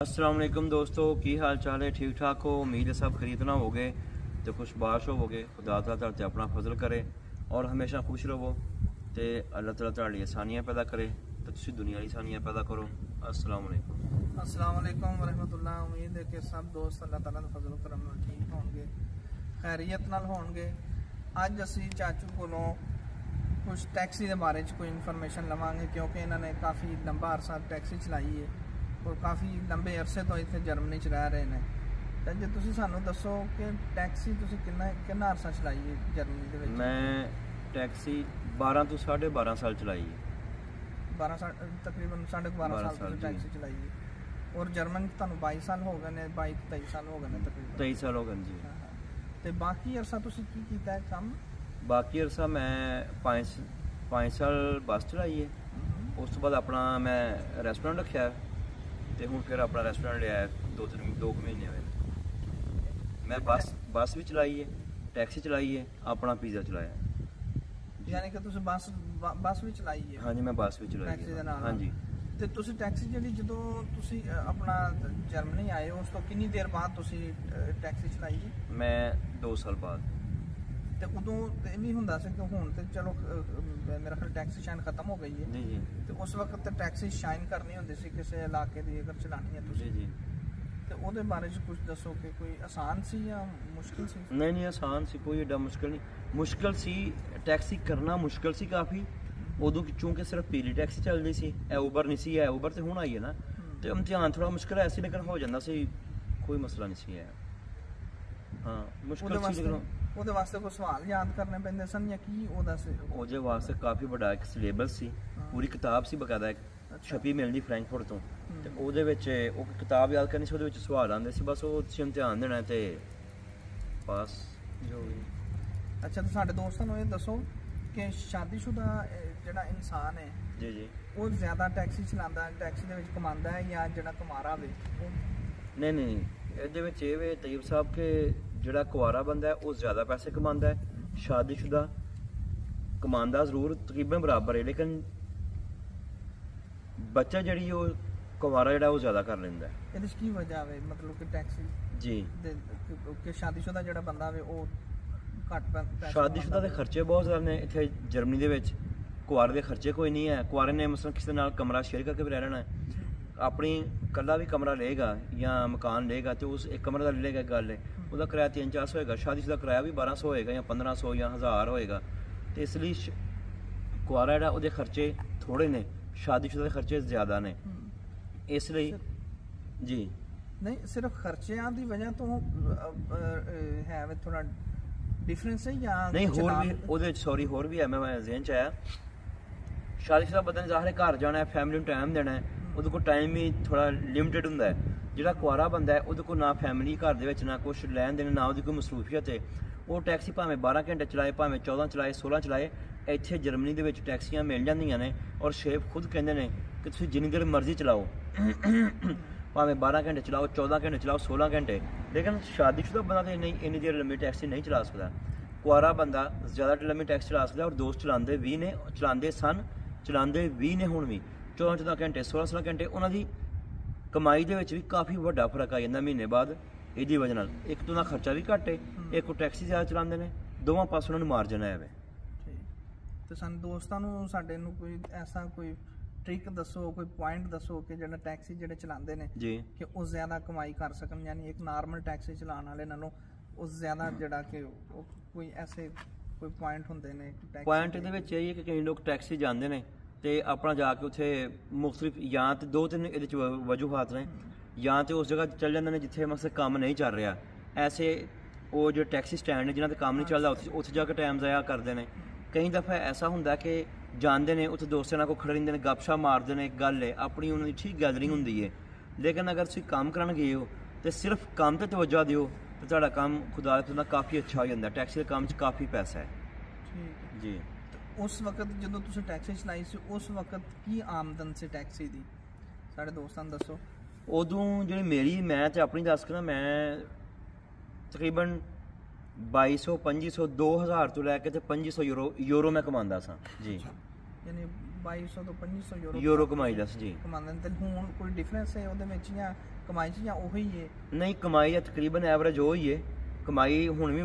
अस्सलाम वालेकुम दोस्तों, की हाल चाल है? ठीक ठाक हो? उम्मीद है सब खरीदना हो गए तो खुशबाश होवोगे। खुदा ताला ते अपना फजल करे और हमेशा खुश रहो तो अल्लाह ताला तुहाडी आसानियां पैदा करे तो तुसी दुनिया की आसानियां पैदा करो। अस्सलाम वालेकुम। अस्सलाम वालेकुम वरहमतुल्लाह। उम्मीद है कि सब दोस्त अल्लाह ताला दे फजल करम नाल ठीक होणगे, खैरियत नाल होणगे। अज असी चाचू कोलों कुछ टैक्सी के बारे च कोई इन्फॉर्मेशन लवांगे क्योंकि इन्होंने काफ़ी लंबा अरसा टैक्सी चलाई है और काफ़ी लंबे अरसे तो इतने जर्मनी च रह रहे हैं। तो जे तुसी सानू दसो कि टैक्सी तुसी कितना अरसा चलाई है जर्मनी दे विच? मैं टैक्सी 12 तो 12.5 साल चलाई है। 12 साल तकरीबन 12.5 साल तुसी टैक्सी चलाई है और जर्मन तुहानू 22 साल हो गए ने, 22-23 साल हो गए ने तकरीबन। 23 साल हो गए जी। तो बाकी अरसा तुसी की कीता है काम? बाकी अरसा मैं 5 साल बस चलाई है। उस तो बाद अपना मैं रेस्टोरेंट रखा है तो हूँ फिर अपना रेस्टोरेंट लिया है 2 महीने हुए। मैं बस भी चलाई है, टैक्सी चलाई है, अपना पिज़्ज़ा चलाया है। यानी कि तुसी बस भी चलाई है? हाँ जी, मैं बस भी चलाई है। हाँ जी। तो तुसी टैक्सी जी जो तुसी अपना जर्मनी आए हो उस तो कितनी देर बाद तुसी टैक्सी चलाई है? मैं 2 साल बाद। तो उदों ये भी हुंदा सी कि हुण ते चलो मेरा ख्याल टैक्सी शाइन खत्म हो गई है जी जी। तो उस वक्त तो टैक्सी शाइन करनी होंदी सी किसी इलाके की अगर चलानी है तुसी। जी जी। तो ਉਹਦੇ बारे च कुछ दसो कि कोई आसान सी या मुश्किल सी? नहीं आसान सी, कोई एडा मुश्किल नहीं। मुश्किल सी टैक्सी करना मुश्किल सी काफ़ी उदों चूंकि सिर्फ पीली टैक्सी चलती सी, उबर नहीं सी है। उबर तो हुण आई है ना, तो इम्तिहान थोड़ा मुश्किल है सी लेकिन हो जाता सी, कोई मसला नहीं सी है। हाँ मुश्किल सी लेकिन ਉਹਦੇ ਵਾਸਤੇ ਕੋਈ ਸਵਾਲ ਯਾਦ ਕਰਨੇ ਪੈਂਦੇ ਸਨ ਜਾਂ ਕੀ ਉਹਦਾ ਸੀ? ਉਹਦੇ ਵਾਸਤੇ ਕਾਫੀ ਵੱਡਾ ਇੱਕ ਸਿਲੇਬਸ ਸੀ, ਪੂਰੀ ਕਿਤਾਬ ਸੀ ਬਕਾਇਦਾ ਛਪੀ ਮਿਲਦੀ ਫਰੈਂਕਫਰਟ ਤੋਂ। ਤੇ ਉਹਦੇ ਵਿੱਚ ਉਹ ਕਿਤਾਬ ਯਾਦ ਕਰਨੀ ਸੀ, ਉਹਦੇ ਵਿੱਚ ਸਵਾਲ ਆਉਂਦੇ ਸੀ, ਬਸ ਉਹ ਤੁਸੀਂ ਇਮਤਿਹਾਨ ਦੇਣਾ ਤੇ ਪਾਸ ਜੋ ਵੀ। ਅੱਛਾ, ਤਾਂ ਸਾਡੇ ਦੋਸਤਾਂ ਨੂੰ ਇਹ ਦੱਸੋ ਕਿ ਸ਼ਾਦੀशुदा ਜਿਹੜਾ ਇਨਸਾਨ ਹੈ ਜੀ ਜੀ ਉਹ ਜ਼ਿਆਦਾ ਟੈਕਸੀ ਚਲਾਉਂਦਾ, ਟੈਕਸੀ ਦੇ ਵਿੱਚ ਕਮਾਉਂਦਾ ਹੈ ਜਾਂ ਜਿਹੜਾ ਕੁਮਾਰਾ ਵੇ? ਨਹੀਂ ਇਹਦੇ ਵਿੱਚ ਇਹ ਵੇ ਤਈਬ ਸਾਹਿਬ ਕਿ ਜਿਹੜਾ ਕੁਆਰਾ ਬੰਦਾ ਹੈ ਉਹ ਜ਼ਿਆਦਾ ਪੈਸੇ ਕਮਾਉਂਦਾ ਹੈ, शादीशुदा कमांदा जरूर तकरीबन बराबर है लेकिन बच्चा जी वो कुवारा जो ज़्यादा कर लेंदा है। ਇਹਦੇ ਕੀ ਵਜ੍ਹਾ ਵੇ मतलब कि टैक्सी जी कि शादीशुदा ਜਿਹੜਾ ਬੰਦਾ ਵੇ ਉਹ ਘੱਟ ਪੈਸੇ? शादीशुदा ਦੇ ਖਰਚੇ ਬਹੁਤ ਜ਼ਿਆਦਾ ਨੇ ਇੱਥੇ ਜਰਮਨੀ ਦੇ ਵਿੱਚ, ਕੁਆਰੇ ਦੇ ਖਰਚੇ ਕੋਈ ਨਹੀਂ ਹੈ। ਕੁਆਰੇ ਨੇ ਮਸਲਨ ਕਿਸੇ ਨਾਲ ਕਮਰਾ ਸ਼ੇਅਰ ਕਰਕੇ ਵੀ ਰਹਿ ਲੈਣਾ ਹੈ, अपनी कला भी कमरा लेगा या मकान लेगा तो उस एक कमरे का ले लेगा, गल है उसका किराया 300-400 होएगा, शादीशुदा किराया भी 1200 होएगा या 1500 या 1000 होएगा। तो इसलिए कुआरा जो उसके खर्चे थोड़े ने, शादीशुदा के खर्चे ज़्यादा ने, इसलिए जी। नहीं सिर्फ खर्चों की वजह तो है थोड़ा डिफरेंस है या नहीं? होर भी वो सॉरी होर भी है, मैं जहन च आया शादीशुदा बंदे ने ज़ाहिर घर जाना है, फैमिली को टाइम देना है, ਉਹਦੇ ਕੋਲ ਟਾਈਮ ਹੀ ਥੋੜਾ ਲਿਮਟਿਡ ਹੁੰਦਾ ਹੈ। ਜਿਹੜਾ ਕੁਆਰਾ ਬੰਦਾ ਹੈ ਉਹਦੇ ਕੋਲ ਨਾ ਫੈਮਿਲੀ ਘਰ ਦੇ ਵਿੱਚ, ਨਾ ਕੁਛ ਲੈਣ ਦੇਣ, ਨਾ ਉਹਦੀ ਕੋਈ ਮਸਰੂਫੀਅਤ ਹੈ। ਉਹ ਟੈਕਸੀ ਭਾਵੇਂ 12 ਘੰਟੇ ਚਲਾਏ, ਭਾਵੇਂ 14 ਚਲਾਏ, 16 ਚਲਾਏ, ਇੱਥੇ ਜਰਮਨੀ ਦੇ ਵਿੱਚ ਟੈਕਸੀਆਂ ਮਿਲ ਜਾਂਦੀਆਂ ਨੇ ਔਰ ਸ਼ੇਫ ਖੁਦ ਕਹਿੰਦੇ ਨੇ ਕਿ ਤੁਸੀਂ ਜਿੰਨੀ ਦੇਰ ਮਰਜ਼ੀ ਚਲਾਓ, ਭਾਵੇਂ 12 ਘੰਟੇ ਚਲਾਓ, 14 ਘੰਟੇ ਚਲਾਓ, 16 ਘੰਟੇ। ਲੇਕਿਨ ਸ਼ਾਦੀशुदा ਬੰਦਾ ਤਾਂ ਇੰਨੀ ਦੇਰ ਲੰਮੀ ਟੈਕਸੀ ਨਹੀਂ ਚਲਾ ਸਕਦਾ। ਕੁਆਰਾ ਬੰਦਾ ਜ਼ਿਆਦਾ ਲੰਮੀ ਟੈਕਸੀ ਚਲਾ ਸਕਦਾ ਔਰ ਦੋਸਤ ਚਲਾਉਂਦੇ ਵੀ ਨੇ, ਚਲਾਉਂਦੇ ਸਨ, ਚਲਾਉਂਦੇ ਵੀ ਨੇ ਹੁਣ ਵੀ 14 ਘੰਟੇ, 16 ਘੰਟੇ। ਉਹਨਾਂ ਦੀ ਕਮਾਈ ਦੇ ਵਿੱਚ ਵੀ ਕਾਫੀ ਵੱਡਾ ਫਰਕ ਆ ਜਾਂਦਾ ਮਹੀਨੇ ਬਾਅਦ ਇਹਦੀ ਵਜ੍ਹਾ ਨਾਲ। ਇੱਕ ਤੋਂ ਦਾ ਖਰਚਾ ਵੀ ਘੱਟ ਹੈ, ਇੱਕ ਉਹ ਟੈਕਸੀ ਜ਼ਿਆਦਾ ਚਲਾਉਂਦੇ ਨੇ, ਦੋਵਾਂ ਪਾਸੋਂ ਉਹਨਾਂ ਨੂੰ ਮਾਰਜਨ ਆਇਆ ਵੇ। ਤੇ ਸਾਨੂੰ ਦੋਸਤਾਂ ਨੂੰ ਸਾਡੇ ਨੂੰ ਕੋਈ ਐਸਾ ਕੋਈ ਟ੍ਰਿਕ ਦੱਸੋ, ਕੋਈ ਪੁਆਇੰਟ ਦੱਸੋ ਕਿ ਜਿਹੜਾ ਟੈਕਸੀ ਜਿਹੜੇ ਚਲਾਉਂਦੇ ਨੇ ਜੀ ਕਿ ਉਹ ਜ਼ਿਆਦਾ ਕਮਾਈ ਕਰ ਸਕਣ, ਯਾਨੀ ਇੱਕ ਨਾਰਮਲ ਟੈਕਸੀ ਚਲਾਉਣ ਵਾਲੇ ਨਾਲੋਂ ਉਹ ਜ਼ਿਆਦਾ ਜਿਹੜਾ ਕਿ ਉਹ ਕੋਈ ਐਸੇ ਕੋਈ ਪੁਆਇੰਟ ਹੁੰਦੇ ਨੇ? ਪੁਆਇੰਟ ਇਹਦੇ ਵਿੱਚ ਇਹ ਹੈ ਕਿ ਕਈ ਲੋਕ ਟੈਕਸੀ ਜਾਂਦੇ ਨੇ ਤੇ ਆਪਣਾ ਜਾ ਕੇ ਉੱਥੇ ਮੁਖਤਲਿਫ ਜਾਂ ਤੇ 2-3 ਇਹਦੇ 'ਚ ਵਜੂਹਾਤ ਨੇ, ਜਾਂ ਤੇ ਉਸ ਜਗ੍ਹਾ ਚੱਲ ਜਾਂਦੇ ਨੇ ਜਿੱਥੇ ਮਸਲ ਕੰਮ ਨਹੀਂ ਚੱਲ ਰਿਹਾ। ਐਸੇ ਉਹ ਜੋ ਟੈਕਸੀ ਸਟੈਂਡ ਨੇ ਜਿਨ੍ਹਾਂ 'ਤੇ ਕੰਮ ਨਹੀਂ ਚੱਲਦਾ ਉੱਥੇ ਜਾ ਕੇ ਟਾਈਮ ਜ਼ਾਇਆ ਕਰਦੇ ਨੇ। ਕਈ ਦਫਾ ਐਸਾ ਹੁੰਦਾ ਕਿ ਜਾਂਦੇ ਨੇ ਉੱਥੇ ਦੋਸਤਾਂ ਨਾਲ ਕੋਲ ਖੜੇ ਰਹਿੰਦੇ ਨੇ, ਗੱਪਸ਼ਪ ਮਾਰਦੇ ਨੇ, ਗੱਲ ਹੈ ਆਪਣੀ ਉਹਨਾਂ ਦੀ ਠੀਕ ਗੈਦਰਿੰਗ ਹੁੰਦੀ ਹੈ। ਲੇਕਿਨ ਅਗਰ ਤੁਸੀਂ ਕੰਮ ਕਰਨ ਗਏ ਹੋ ਤੇ ਸਿਰਫ ਕੰਮ 'ਤੇ ਤਵੱਜੋ ਦਿਓ ਤਾਂ ਤੁਹਾਡਾ ਕੰਮ ਖੁਦਾ ਦਾ ਕਾਫੀ ਅੱਛਾ ਹੋ ਜਾਂਦਾ। ਟੈਕਸੀ ਦੇ ਕੰਮ 'ਚ ਕਾਫੀ ਪੈਸਾ ਹੈ। ਠੀਕ ਜੀ। उस वक्त जो तुम टैक्सी चलाई सी उस वक्त की आमदन से टैक्सी दी साढ़े दोस्तों दसो? उदों जी मेरी मैं तो अपनी दस करा, मैं तकरीबन 2200 2500 2000 तो लैके 2500 यूरो मैं कमांदा सा जी। यानी 2200 ਤੋਂ 2500 यूरो कमाई दस जी कमांदे। ते हुण कोई डिफरेंस है ਉਹਦੇ ਵਿੱਚ ਜਾਂ ਕਮਾਈ 'ਚ ਜਾਂ ਉਹੀ ਹੈ? ਨਹੀਂ, ਕਮਾਈ ਦਾ ਤਕਰੀਬਨ ਐਵਰੇਜ ਉਹ ਹੀ ਹੈ। ਕਮਾਈ ਹੁਣ ਵੀ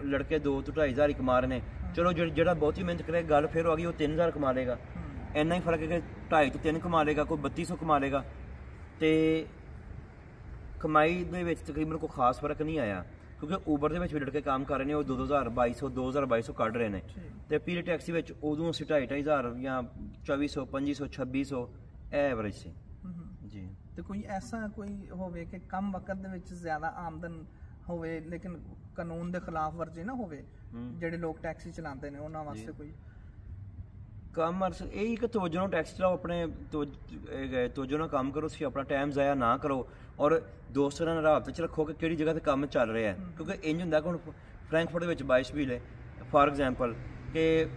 ਲੜਕੇ 2 ਤੋਂ 2.5 ਹਜ਼ਾਰ ਹੀ ਕਮਾ ਰਹੇ ਨੇ। ਚਲੋ ਜਿਹੜਾ ਬਹੁਤੀ ਮਿਹਨਤ ਕਰੇ, ਗੱਲ ਫਿਰ ਆ ਗਈ, ਉਹ 3000 ਕਮਾ ਲੇਗਾ। ਇੰਨਾ ਹੀ ਫਰਕ ਹੈ ਕਿ 2.5 ਤੋਂ 3 ਕਮਾ ਲੇਗਾ, ਕੋਈ 3200 ਕਮਾ ਲੇਗਾ। ਤੇ ਕਮਾਈ ਦੇ ਵਿੱਚ ਤਕਰੀਬਨ ਕੋਈ ਖਾਸ ਫਰਕ ਨਹੀਂ ਆਇਆ, ਕਿਉਂਕਿ ਊਬਰ ਦੇ ਵਿੱਚ ਵੀ ਲੜਕੇ ਕੰਮ ਕਰ ਰਹੇ ਨੇ, ਉਹ 2200 ਕੱਢ ਰਹੇ ਨੇ। ਤੇ ਪੀਰੀ ਟੈਕਸੀ ਵਿੱਚ ਉਦੋਂ ਅਸੀਂ 2.5 ਜਾਂ 2400 2500 2600 ਐਵਰੇਜ ਸੀ ਜੀ। ਤੇ ਕੋਈ ਐਸਾ ਕੋਈ ਹੋਵੇ ਕਿ ਕਮ ਵਕਤ ਦੇ ਵਿੱਚ ਜ਼ਿਆਦਾ ਆਮਦਨ ਹੋਵੇ ਲੇਕਿਨ ਕਾਨੂੰਨ ਦੇ ਖਿਲਾਫ ਵਰਜੀ ਨਾ ਹੋਵੇ, ਜਿਹੜੇ ਲੋਕ ਟੈਕਸੀ ਚਲਾਉਂਦੇ ਨੇ ਉਹਨਾਂ ਵਾਸਤੇ ਕੋਈ ਕਾਮਰਸ ਇਹ ਕਿ ਤਵੱਜੋ ਨਾਲ ਟੈਕਸੀ ਚਲਾਓ, ਆਪਣੇ ਤਵੱਜੋ ਨਾਲ ਕੰਮ ਕਰੋ, ਤੁਸੀਂ ਆਪਣਾ ਟਾਈਮ ਜ਼ਾਇਆ ਨਾ ਕਰੋ, ਔਰ ਦੋਸਤਾਂ ਨਾਲ ਰਾਬਤਾ 'ਚ ਰੱਖੋ ਕਿ ਕਿਹੜੀ ਜਗ੍ਹਾ ਤੇ ਕੰਮ ਚੱਲ ਰਿਹਾ ਹੈ। ਕਿਉਂਕਿ ਇੰਜ ਹੁੰਦਾ ਕਿ ਹੁਣ ਫਰੈਂਕਫਰਟ ਦੇ ਵਿੱਚ ਬਾਈਸ਼ਵੀਲ ਹੈ ਫਾਰ ਐਗਜ਼ਾਮਪਲ, ਕਿ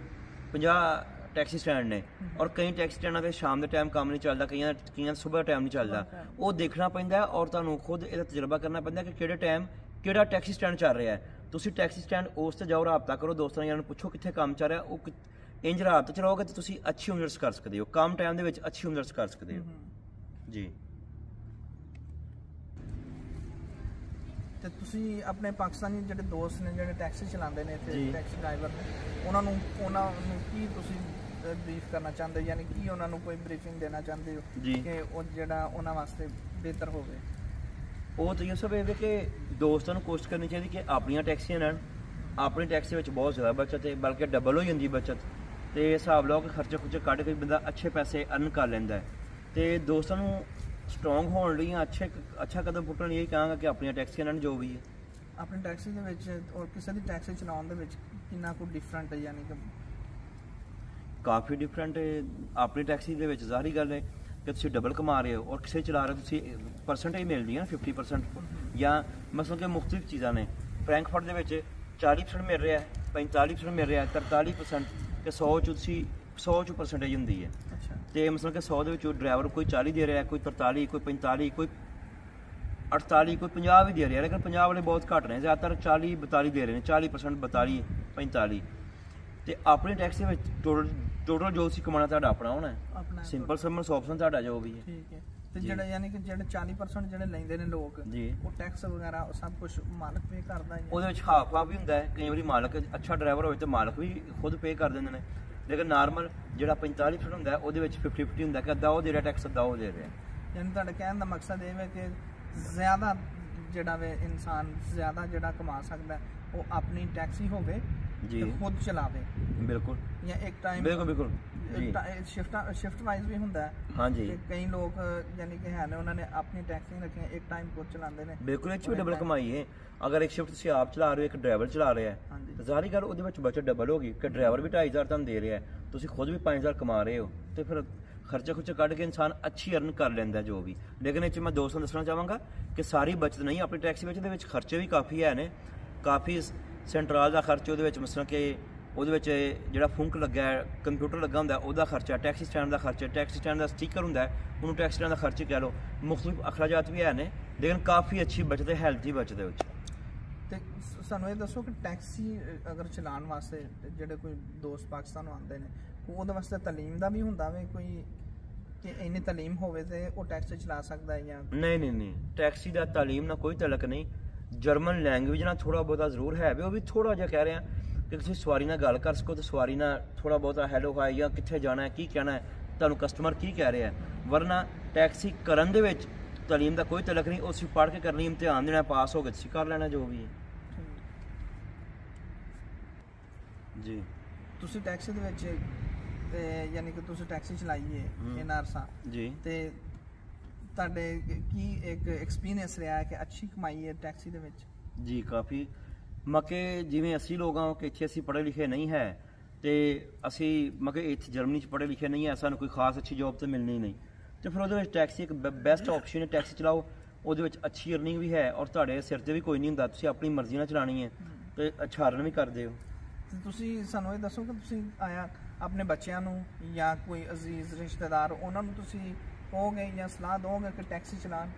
50 ਟੈਕਸੀ ਸਟੈਂਡ ਨੇ, ਔਰ ਕਈ ਟੈਕਸੀ ਸਟੈਂਡਾਂ 'ਤੇ ਸ਼ਾਮ ਦੇ ਟਾਈਮ ਕੰਮ ਨਹੀਂ ਚੱਲਦਾ, ਕਈਆਂ ਦਾ ਸੁਬਾਹ ਟਾਈਮ ਨਹੀਂ ਚੱਲਦਾ। ਉਹ ਦੇਖਣਾ ਪੈਂਦਾ ਔਰ ਤੁਹਾਨੂੰ ਖੁਦ ਇਹਦਾ ਤਜਰਬਾ ਕਰਨਾ ਪੈਂਦਾ ਕਿ ਕਿਹੜੇ ਟਾਈਮ ਕਿਹੜਾ ਟੈਕਸੀ ਸਟੈਂਡ ਚੱਲ ਰਿਹਾ ਹੈ। ਤੁਸੀਂ ਟੈਕਸੀ ਸਟੈਂਡ ਉਸ 'ਤੇ ਜਾਓ, ਰਾਬਤਾ ਕਰੋ, ਦੋਸਤਾਂ ਨਾਲ ਪੁੱਛੋ ਕਿੱਥੇ ਕੰਮ ਚੱਲ ਰਿਹਾ। ਉਹ ਇੰਜ ਰਾਬਤਾ 'ਚ ਰਹੋਗੇ ਤਾਂ ਤੁਸੀਂ ਅੱਛੀ ਉਮਰ ਕਰ ਸਕਦੇ ਹੋ, ਕਮ ਟਾਈਮ ਦੇ ਵਿੱਚ ਅੱਛੀ ਉਮਰ ਕਰ ਸਕਦੇ ਹੋ ਜੀ। ਤੇ ਤੁਸੀਂ ਆਪਣੇ ਪਾਕਿਸਤਾਨੀ ਜਿਹੜੇ ਦੋਸਤ ਨੇ ਜਿਹੜੇ ਟੈਕਸੀ ਚਲਾਉਂਦੇ ਨੇ ਤੇ ਟੈਕਸੀ ਡਰਾਈਵਰ ਨੇ, ਉਹਨਾਂ ਨੂੰ ਕੀ ਤੁਸੀਂ ਬਰੀਫ ਕਰਨਾ ਚਾਹੁੰਦੇ ਹੋ, ਯਾਨੀ ਕੀ ਉਹਨਾਂ ਨੂੰ ਕੋਈ ਬਰੀਫਿੰਗ ਦੇਣਾ ਚਾਹੁੰਦੇ ਹੋ ਕਿ ਉਹ ਜਿਹੜਾ ਉਹਨਾਂ ਵਾਸਤੇ ਬਿਹਤਰ ਹੋਵੇ? ਉਹ ਤਾਂ ਇਹ ਸਭ ਇਹ ਕਿ ਦੋਸਤਾਂ ਨੂੰ ਕੋਸ਼ਿਸ਼ ਕਰਨੀ ਚਾਹੀਦੀ ਕਿ ਆਪਣੀਆਂ ਟੈਕਸੀਆਂ ਲੈਣ। ਆਪਣੀ ਟੈਕਸੀ ਵਿੱਚ ਬਹੁਤ ਜ਼ਿਆਦਾ ਬਚਤ ਹੈ, ਬਲਕਿ ਡਬਲ ਹੋ ਜਾਂਦੀ ਬਚਤ। ਤੇ ਹਿਸਾਬ ਲਾਓ ਕਿ ਖਰਚੇ ਖੁਰਚੇ ਕੱਢ ਕੇ ਬੰਦਾ ਅੱਛੇ ਪੈਸੇ ਅਰਨ ਕਰ ਲੈਂਦਾ ਹੈ। ਤੇ ਦੋਸਤਾਂ ਨੂੰ ਸਟਰੋਂਗ ਹੋਣ ਲਈ ਅੱਛਾ ਕਦਮ ਪੁੱਟਣ ਲਈ ਇਹ ਕਹਾਂਗਾ ਕਿ ਆਪਣੀਆਂ ਟੈਕਸੀਆਂ ਲੈਣ ਜੋ ਵੀ ਹੈ। ਆਪਣੀ ਟੈਕਸੀ ਦੇ ਵਿੱਚ ਔਰ ਕਿਸੇ ਦੀ ਟੈਕਸੀ ਚਲਾਉਣ ਦੇ ਵਿੱਚ ਕਿੰਨਾ ਕੁ ਡਿਫਰੈਂਟ ਹੈ? ਯਾਨੀ ਕਿ ਕਾਫੀ ਡਿਫਰੈਂਟ ਹੈ। ਆਪਣੀ ਟੈਕਸੀ ਦੇ ਵਿੱਚ ਜ਼ਾਹਰੀ ਗੱਲ ਹੈ ਕਿ ਤੁਸੀਂ ਡਬਲ ਕਮਾ ਰਹੇ ਹੋ, ਔਰ ਕਿਸੇ ਚਲਾ ਰਹੇ ਤੁਸੀਂ ਪਰਸੈਂਟੇਜ ਮਿਲਦੀ ਹੈ ਨਾ 50%, ਜਾਂ ਮਸਲਨ ਕਿ ਮੁਖਤਲਿਫ ਚੀਜ਼ਾਂ ਨੇ। ਫਰੈਂਕਫਰਟ ਦੇ ਵਿੱਚ 40% ਮਿਲ ਰਿਹਾ, 45% ਮਿਲ ਰਿਹਾ, 43%, ਤੇ 100 'ਚ ਤੁਸੀਂ 100 'ਚ ਪਰਸੈਂਟੇਜ ਹੁੰਦੀ ਹੈ। ਤੇ ਮਸਲਨ ਕਿ 100 ਦੇ ਵਿੱਚੋਂ ਡਰਾਈਵਰ ਕੋਈ 40 ਦੇ ਰਿਹਾ, ਕੋਈ 43, ਕੋਈ 45, ਕੋਈ 48, ਕੋਈ 50 ਵੀ ਦੇ ਰਿਹਾ, ਲੇਕਿਨ 50 ਵਾਲੇ ਬਹੁਤ ਘੱਟ ਨੇ, ਜ਼ਿਆਦਾਤਰ 40 42 ਦੇ ਰਹੇ ਨੇ, 40%, 42 45। ਤੇ ਆਪਣੀ ਟੈਕਸੀ ਵਿੱਚ ਟੋਟਲ ਜੋ ਤੁਸੀਂ ਕਮਾਉਣਾ ਤੁਹਾਡਾ ਆਪਣਾ ਹੋਣਾ ਹੈ, ਸਿੰਪਲ ਸਮਰ ਆਪਸ਼ਨ ਤੁਹਾਡਾ ਜੋ ਵੀ ਹੈ। ਠੀਕ ਹੈ। ਤੇ ਜਿਹੜਾ ਯਾਨੀ ਕਿ ਜਿਹੜੇ 40% ਜਿਹੜੇ ਲੈਂਦੇ ਨੇ ਲੋਕ ਜੀ, ਉਹ ਟੈਕਸ ਵਗੈਰਾ ਸਭ ਕੁਝ ਮਾਲਕ ਪੇ ਕਰਦਾ ਹੈ? ਉਹਦੇ ਵਿੱਚ ਹਾਫ ਵੀ ਹੁੰਦਾ ਹੈ, ਕਈ ਵਾਰੀ ਮਾਲਕ ਅੱਛਾ ਡਰਾਈਵਰ ਹੋਵੇ ਤਾਂ ਮਾਲਕ ਵੀ ਖੁਦ ਪੇ ਕਰ ਦਿੰਦੇ ਨੇ, ਲੇਕਿਨ ਨਾਰਮਲ ਜਿਹੜਾ 45% ਹੁੰਦਾ ਉਹਦੇ ਵਿੱਚ 50-50 ਹੁੰਦਾ ਕਿ ਅੱਧਾ ਉਹ ਦੇ ਰਿਹਾ ਟੈਕਸ, ਅੱਧਾ ਉਹ ਦੇ ਰਿਹਾ। ਯਾਨੀ ਤੁਹਾਡੇ ਕਹਿਣ ਦਾ ਮਕਸਦ ਇਹ ਹੈ ਕਿ ਜ਼ਿਆਦਾ ਜਿਹੜਾ ਵੇ ਇਨਸਾਨ ਜ਼ਿਆਦਾ ਜਿਹੜਾ ਕਮਾ ਸਕਦਾ ਉਹ ਆਪਣੀ ਟੈਕਸੀ ਹੋਵੇ ਜੀ, ਖੁਦ ਚਲਾਵੇ। ਬਿਲਕੁਲ। ਜਾਂ ਇੱਕ ਟਾਈਮ ਬਿਲਕੁਲ ਸ਼ਿਫਟ ਵਾਈਜ਼ ਵੀ ਹੁੰਦਾ ਹੈ। ਹਾਂਜੀ, ਕਈ ਲੋਕ ਯਾਨੀ ਕਿ ਹੈ ਨੇ ਉਹਨਾਂ ਨੇ ਆਪਣੀ ਟੈਕਸੀ ਰੱਖੀਆਂ, ਇੱਕ ਟਾਈਮ ਖੁਦ ਚਲਾਉਂਦੇ ਨੇ। ਬਿਲਕੁਲ, ਇਹ 'ਚ ਵੀ ਡਬਲ ਕਮਾਈ ਹੈ। ਅਗਰ ਇੱਕ ਸ਼ਿਫਟ ਤੁਸੀਂ ਆਪ ਚਲਾ ਰਹੇ ਹੋ, ਇੱਕ ਡਰਾਈਵਰ ਚਲਾ ਰਿਹਾ ਹੈ, ਤਾਂ ਜ਼ਾਹਰੀ ਗੱਲ ਉਹਦੇ ਵਿੱਚ ਬਚਤ ਡਬਲ ਹੋ ਗਈ ਕਿ ਡਰਾਈਵਰ ਵੀ 2500 ਤੁਹਾਨੂੰ ਦੇ ਰਿਹਾ, ਤੁਸੀਂ ਖੁਦ ਵੀ 5000 ਕਮਾ ਰਹੇ ਹੋ, ਤੇ ਫਿਰ ਖਰਚਾ ਖੁਰਚਾ ਕੱਢ ਕੇ ਇਨਸਾਨ ਅੱਛੀ ਅਰਨ ਕਰ ਲੈਂਦਾ ਜੋ ਵੀ। ਲੇਕਿਨ ਇਹ 'ਚ ਮੈਂ ਦੋਸਤਾਂ ਨੂੰ ਦੱਸਣਾ ਚਾਹਾਂਗਾ ਕਿ ਸਾਰੀ ਬਚਤ ਨਹੀਂ ਆਪਣੀ ਟੈਕਸੀ ਵਿੱਚ, ਇਹਦੇ ਵਿੱਚ ਖਰਚੇ ਵੀ ਕਾਫੀ ਹੈ ਨੇ। ਕਾਫੀ ਸੈਂਟਰਲ ਦਾ ਖਰਚ ਉਹਦੇ ਵਿੱਚ, ਮਸਲਨ ਕਿ ਉਹਦੇ ਵਿੱਚ ਜਿਹੜਾ ਫੁੰਕ ਲੱਗਾ ਹੈ, ਕੰਪਿਊਟਰ ਲੱਗਾ ਹੁੰਦਾ ਉਹਦਾ ਖਰਚਾ, ਟੈਕਸੀ ਸਟੈਂਡ ਦਾ ਖਰਚਾ, ਟੈਕਸੀ ਸਟੈਂਡ ਦਾ ਸਟੀਕਰ ਹੁੰਦਾ ਹੈ, ਉਹਨੂੰ ਟੈਕਸੀ ਸਟੈਂਡ ਦਾ ਖਰਚ ਕਹਿ ਲਓ। ਮੁਖਤਲਿਫ ਅਖਰਾਜਾਤ ਵੀ ਹੈ ਨੇ, ਲੇਕਿਨ ਕਾਫੀ ਅੱਛੀ ਬਚਤ ਹੈ, ਹੈਲਥੀ ਬਚਤ ਹੈ ਉਹ 'ਚ। ਤੇ ਸਾਨੂੰ ਇਹ ਦੱਸੋ ਕਿ ਟੈਕਸੀ ਅਗਰ ਚਲਾਉਣ ਵਾਸਤੇ ਜਿਹੜੇ ਕੋਈ ਦੋਸਤ ਪਾਕਿਸਤਾਨ ਨੂੰ ਆਉਂਦੇ ਨੇ, ਉਹਦੇ ਵਾਸਤੇ ਤਾਲੀਮ ਦਾ ਵੀ ਹੁੰਦਾ ਵੇ ਕੋਈ, ਕਿ ਇੰਨੀ ਤਾਲੀਮ ਹੋਵੇ ਤੇ ਉਹ ਟੈਕਸੀ ਚਲਾ ਸਕਦਾ ਹੈ? ਜਾਂ ਨਹੀਂ, ਟੈਕਸੀ ਦਾ ਤਾਲੀਮ ਨਾਲ ਕੋਈ ਤਲਕ ਨਹੀਂ। ਜਰਮਨ ਲੈਂਗੁਏਜ ਨਾਲ ਥੋੜਾ ਬਹੁਤਾ ਜ਼ਰੂਰ ਹੈ ਵੀ, ਉਹ ਵੀ ਥੋੜਾ ਜਿਹਾ ਕਹਿ ਰਿਹਾ ਕਿ ਤੁਸੀਂ ਸਵਾਰੀ ਨਾਲ ਗੱਲ ਕਰ ਸਕੋ, ਤੇ ਸਵਾਰੀ ਨਾਲ ਥੋੜਾ ਬਹੁਤਾ ਹੈਲੋ ਹਾਈ ਜਾਂ ਕਿੱਥੇ ਜਾਣਾ ਹੈ, ਕੀ ਕਹਿਣਾ ਹੈ, ਤੁਹਾਨੂੰ ਕਸਟਮਰ ਕੀ ਕਹਿ ਰਿਹਾ ਹੈ। ਵਰਨਾ ਟੈਕਸੀ ਕਰਨ ਦੇ ਵਿੱਚ ਤਾਲੀਮ ਦਾ ਕੋਈ ਤਲਕ ਨਹੀਂ। ਉਸ ਪੜ੍ਹ ਕੇ ਕਰਨੀ, ਇਮਤਿਹਾਨ ਦੇਣਾ, ਪਾਸ ਹੋ ਕੇ ਤੁਸੀਂ ਕਰ ਲੈਣਾ ਜੋ ਵੀ ਹੈ ਜੀ। ਤੁਸੀਂ ਟੈਕਸੀ ਦੇ ਵਿੱਚ ਯਾਨੀ ਕਿ ਤੁਸੀਂ ਟੈਕਸੀ ਚਲਾਈ ਹੈ ਇੰਨਾ ਅਰਸਾ ਜੀ, ਤੇ ਤੁਹਾਡੇ ਕੀ ਇੱਕ ਐਕਸਪੀਰੀਅੰਸ ਰਿਹਾ ਹੈ ਕਿ ਅੱਛੀ ਕਮਾਈ ਹੈ ਟੈਕਸੀ ਦੇ ਵਿੱਚ? ਜੀ ਕਾਫੀ। ਮਕੇ ਜਿਵੇਂ ਅਸੀਂ ਲੋਕ ਹਾਂ ਕਿ ਇੱਥੇ ਅਸੀਂ ਪੜ੍ਹੇ ਲਿਖੇ ਨਹੀਂ ਹੈ, ਤੇ ਅਸੀਂ ਮਕੇ ਇੱਥੇ ਜਰਮਨੀ 'ਚ ਪੜ੍ਹੇ ਲਿਖੇ ਨਹੀਂ ਹੈ, ਸਾਨੂੰ ਕੋਈ ਖਾਸ ਅੱਛੀ ਜੋਬ ਤਾਂ ਮਿਲਣੀ ਨਹੀਂ, ਤੇ ਫਿਰ ਉਹਦੇ ਵਿੱਚ ਟੈਕਸੀ ਇੱਕ ਬੈਸਟ ਆਪਸ਼ਨ ਹੈ। ਟੈਕਸੀ ਚਲਾਓ, ਉਹਦੇ ਵਿੱਚ ਅੱਛੀ ਅਰਨਿੰਗ ਵੀ ਹੈ, ਔਰ ਤੁਹਾਡੇ ਸਿਰ 'ਤੇ ਵੀ ਕੋਈ ਨਹੀਂ ਹੁੰਦਾ, ਤੁਸੀਂ ਆਪਣੀ ਮਰਜ਼ੀ ਨਾਲ ਚਲਾਉਣੀ ਹੈ ਤੇ ਅੱਛਾ ਅਰਨ ਵੀ ਕਰਦੇ ਹੋ। ਤੇ ਤੁਸੀਂ ਸਾਨੂੰ ਇਹ ਦੱਸੋ ਕਿ ਤੁਸੀਂ ਆਪਣੇ ਬੱਚਿਆਂ ਨੂੰ ਜਾਂ ਕੋਈ ਅਜ਼ੀਜ਼ ਰਿਸ਼ਤੇਦਾਰ ਉਹਨਾਂ ਨੂੰ ਤੁਸੀਂ ਕਹੋਗੇ ਜਾਂ ਸਲਾਹ ਦੋਗੇ ਕਿ ਟੈਕਸੀ ਚਲਾਉਣ?